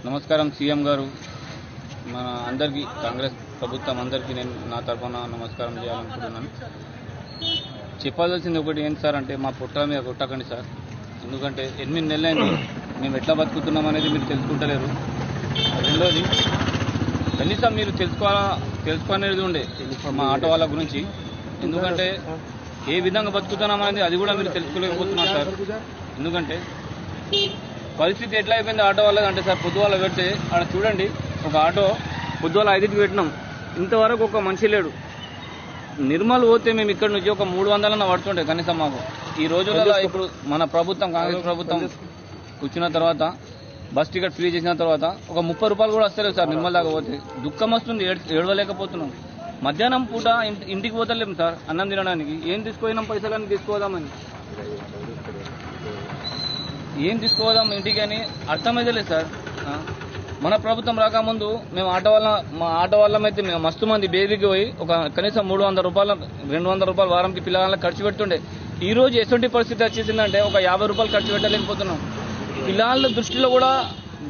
నమస్కారం సీఎం గారు, మన అందరికీ కాంగ్రెస్ ప్రభుత్వం అందరికీ నేను నా తరఫున నమస్కారం చేయాలనుకుంటున్నాను. చెప్పాల్సింది ఒకటి ఏంటి సార్ అంటే, మా పుట్ట మీద కొట్టకండి సార్. ఎందుకంటే 8 నెలలైంది మేము ఎట్లా బతుకుతున్నాం అనేది మీరు తెలుసుకుంటలేరు. రెండోది, కనీసం మీరు తెలుసుకునేది ఉండే మా ఆటో వాళ్ళ గురించి. ఎందుకంటే ఏ విధంగా బతుకుతున్నాం అనేది అది కూడా మీరు తెలుసుకోలేకపోతున్నారు సార్. ఎందుకంటే పరిస్థితి ఎట్లా అయిపోయింది ఆటో వాళ్ళది అంటే సార్, పొద్దువాళ్ళ పెడితే అక్కడ చూడండి, ఒక ఆటో పొద్దువాళ్ళ 5కి పెట్టినాం, ఇంతవరకు ఒక మనిషి లేడు. నిర్మల్ పోతే మేము ఇక్కడ నుంచి ఒక 300 పడుతుండే కనీసం మాకు. ఈ రోజులలో ఇప్పుడు మన ప్రభుత్వం, కాంగ్రెస్ ప్రభుత్వం కూర్చున్న తర్వాత, బస్ టికెట్ ఫ్రీ చేసిన తర్వాత ఒక 30 రూపాయలు కూడా వస్తలేవు సార్. నిర్మల్ దాకా పోతే దుఃఖం వస్తుంది, ఏడవలేకపోతున్నాం. మధ్యాహ్నం పూట ఇంటికి పోతలేము సార్ అన్నం తినడానికి. ఏం తీసుకుపోయినాం, పైసలన్నీ తీసుకోదామని, ఏం తీసుకోదాం ఇంటికి అని అర్థమైతే లేదు సార్. మన ప్రభుత్వం రాకముందు మేము మా ఆటో వాళ్ళమైతే మేము మస్తు మంది బేబీకి పోయి ఒక కనీసం 300 రూపాయలు 200 రూపాయలు వారంకి పిల్లలకు ఖర్చు పెడుతుండే. ఈ రోజు ఎటువంటి పరిస్థితి వచ్చేసిందంటే ఒక 50 రూపాయలు ఖర్చు పెట్టలేకపోతున్నాం. పిల్లల దృష్టిలో కూడా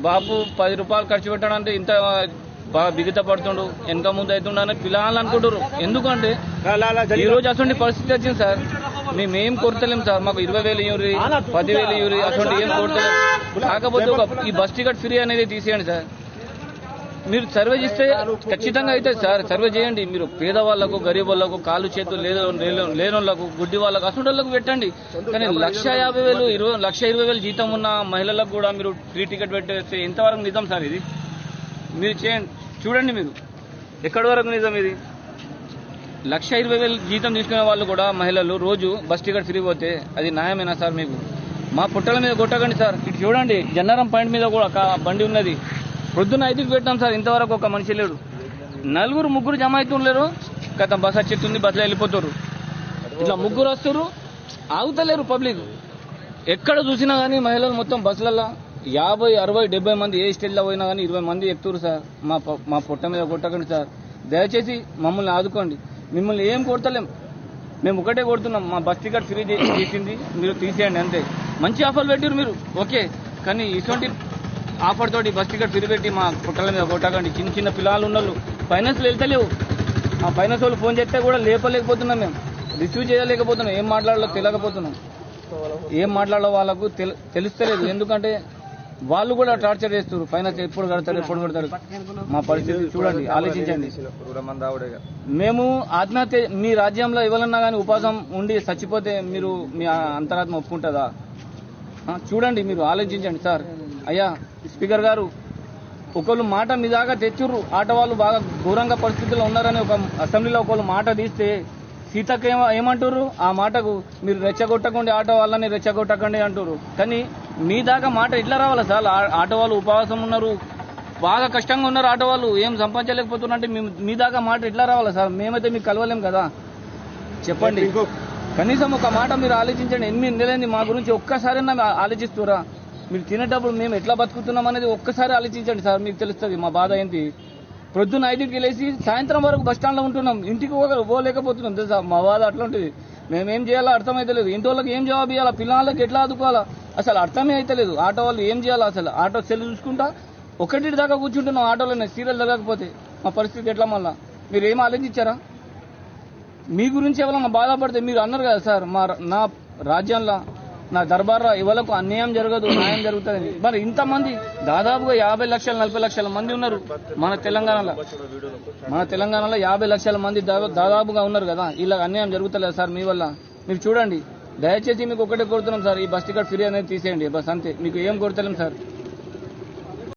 బాబు 10 రూపాయలు ఖర్చు పెట్టాలంటే ఇంత బాగా బిగిత పడుతుండు, వెనక ముందు అవుతుండ అని పిల్లలు అనుకుంటారు. ఎందుకంటే ఈ రోజు అటువంటి పరిస్థితి వచ్చింది సార్. మేమేం కోరతలేం సార్, మాకు 20,000 ఇవ్వరి, 10,000 ఇవ్వరి, అటువంటి ఏం కోరతలేం. కాకపోతే ఈ బస్ టికెట్ ఫ్రీ అనేది తీసేయండి సార్. మీరు సర్వే చేస్తే ఖచ్చితంగా అవుతుంది సార్. సర్వే చేయండి. మీరు పేదవాళ్లకు, గరీబ్ వాళ్ళకు, కాళ్ళు చేతులు లేనోళ్లకు, గుడ్డి వాళ్ళకు, అసలు వాళ్ళకు పెట్టండి. కానీ 1,50,000 1,20,000 జీతం ఉన్న మహిళలకు కూడా మీరు ఫ్రీ టికెట్ పెట్టేస్తే ఎంతవరకు నిజం సార్ ఇది? మీరు చేయండి, చూడండి మీరు ఎక్కడి వరకు నిజం ఇది. 1,20,000 జీతం తీసుకునే వాళ్ళు కూడా మహిళలు రోజు బస్ టికెట్ ఫ్రీ పోతే అది న్యాయమేనా సార్? మీకు మా పుట్టల మీద కొట్టకండి సార్. ఇటు చూడండి, జన్నారం పాయింట్ మీద కూడా ఒక బండి ఉన్నది, పొద్దున్న 5కి పెట్టాం సార్, ఇంతవరకు ఒక మనిషి లేడు. 4 ముగ్గురు జమ అవుతుండలేరు, గత బస్ వచ్చేస్తుంది, బస్సులో వెళ్ళిపోతారు. ఇట్లా ముగ్గురు వస్తారు, ఆగుతలేరు పబ్లిక్. ఎక్కడ చూసినా కానీ మహిళలు మొత్తం బస్సులలో 50, 60, 70 మంది ఏ స్టేజ్లో పోయినా కానీ 20 మంది ఎక్కుతారు సార్. మా పుట్ట మీద కొట్టకండి సార్. దయచేసి మమ్మల్ని ఆదుకోండి. మిమ్మల్ని ఏం కొడతలేం, మేము ఒకటే కొడుతున్నాం, మా బస్ టికెట్ ఫ్రీ చేసింది మీరు తీసేయండి అంతే. మంచి ఆఫర్లు పెట్టారు మీరు, ఓకే, కానీ ఇటువంటి ఆఫర్ తోటి బస్ టికెట్ ఫ్రీ పెట్టి మా పుట్టల మీద కొట్టకండి. చిన్న పిల్లలు ఉన్నోళ్ళు ఫైనాన్స్లో వెళ్తలేవు. ఆ ఫైనాన్స్ వాళ్ళు ఫోన్ చేస్తే కూడా లేపలేకపోతున్నాం, మేము రిసీవ్ చేయలేకపోతున్నాం, ఏం మాట్లాడాలో తెలియకపోతున్నాం. ఏం మాట్లాడాలో వాళ్ళకు తెలుస్తలేదు. ఎందుకంటే వాళ్ళు కూడా టార్చర్ చేస్తారు. ఫైనాన్స్ ఎప్పుడు కడతారు. మా పరిస్థితి చూడండి, ఆలోచించండి. మేము ఆత్మహత్య, మీ రాజ్యంలో ఎవరన్నా కానీ ఉపాసం ఉండి చచ్చిపోతే మీరు మీ అంతరాత్మ ఒప్పుకుంటుందా? చూడండి, మీరు ఆలోచించండి సార్. అయ్యా స్పీకర్ గారు, ఒకళ్ళు మాట మీ దాకా తెచ్చుర్రు, ఆట వాళ్ళు బాగా ఘోరంగా పరిస్థితుల్లో ఉన్నారని ఒక అసెంబ్లీలో ఒకళ్ళు మాట తీస్తే సీతకు ఏమంటారు? ఆ మాటకు మీరు రెచ్చగొట్టకండి, ఆటో వాళ్ళని రెచ్చగొట్టకండి అంటారు. కానీ మీ దాకా మాట ఎట్లా రావాలా సార్? ఆటో వాళ్ళు ఉపవాసం ఉన్నారు, బాగా కష్టంగా ఉన్నారు, ఆటో వాళ్ళు ఏం సంపాదించలేకపోతున్నారంటే మీ దాకా మాట ఎట్లా రావాలా సార్? మేమైతే మీకు కలవలేం కదా, చెప్పండి. కనీసం ఒక మాట మీరు ఆలోచించండి. 8 నెలలైంది, మా గురించి ఒక్కసారైనా ఆలోచిస్తురా? మీరు తినేటప్పుడు మేము ఎట్లా బతుకుతున్నాం అనేది ఒక్కసారి ఆలోచించండి సార్, మీకు తెలుస్తుంది మా బాధ ఏంటి. ప్రొద్దున 5కి వెళ్ళేసి సాయంత్రం వరకు బస్ స్టాండ్లో ఉంటున్నాం, ఇంటికి పోలేకపోతున్నాం తెలుసా. మా బాధ అట్లా ఉంటుంది. మేమేం చేయాలో అర్థమైతే లేదు. ఇంటి వాళ్ళకి ఏం జవాబు ఇవ్వాలా, పిల్లలకి ఎట్లా ఆదుకోవాలా అసలు అర్థమే అయితే లేదు. ఆటో వాళ్ళు ఏం చేయాలా అసలు? ఆటో సెల్ చూసుకుంటా 1 దాకా కూర్చుంటున్నాం ఆటోలోనే, సీరియల్ జరగకపోతే మా పరిస్థితి ఎట్లా? మళ్ళా మీరు ఏం ఆలోచించారా? మీ గురించి ఎవరన్నా బాధపడితే మీరు అన్నారు కదా సార్, నా రాజ్యంలో, నా దర్బార్లో ఎవరికి అన్యాయం జరగదు, న్యాయం జరుగుతుంది. మరి ఇంతమంది దాదాపుగా 50 లక్షల 40 లక్షల మంది ఉన్నారు మన తెలంగాణలో. 50 లక్షల మంది దాదాపుగా ఉన్నారు కదా, ఇలా అన్యాయం జరుగుతలేదు సార్ మీ వల్ల. మీరు చూడండి, దయచేసి మీకు ఒకటే కోరుతున్నాం సార్, ఈ బస్ టికెట్ ఫ్రీ అనేది తీసేయండి బస్, అంతే. మీకు ఏం కోరుతలేం సార్.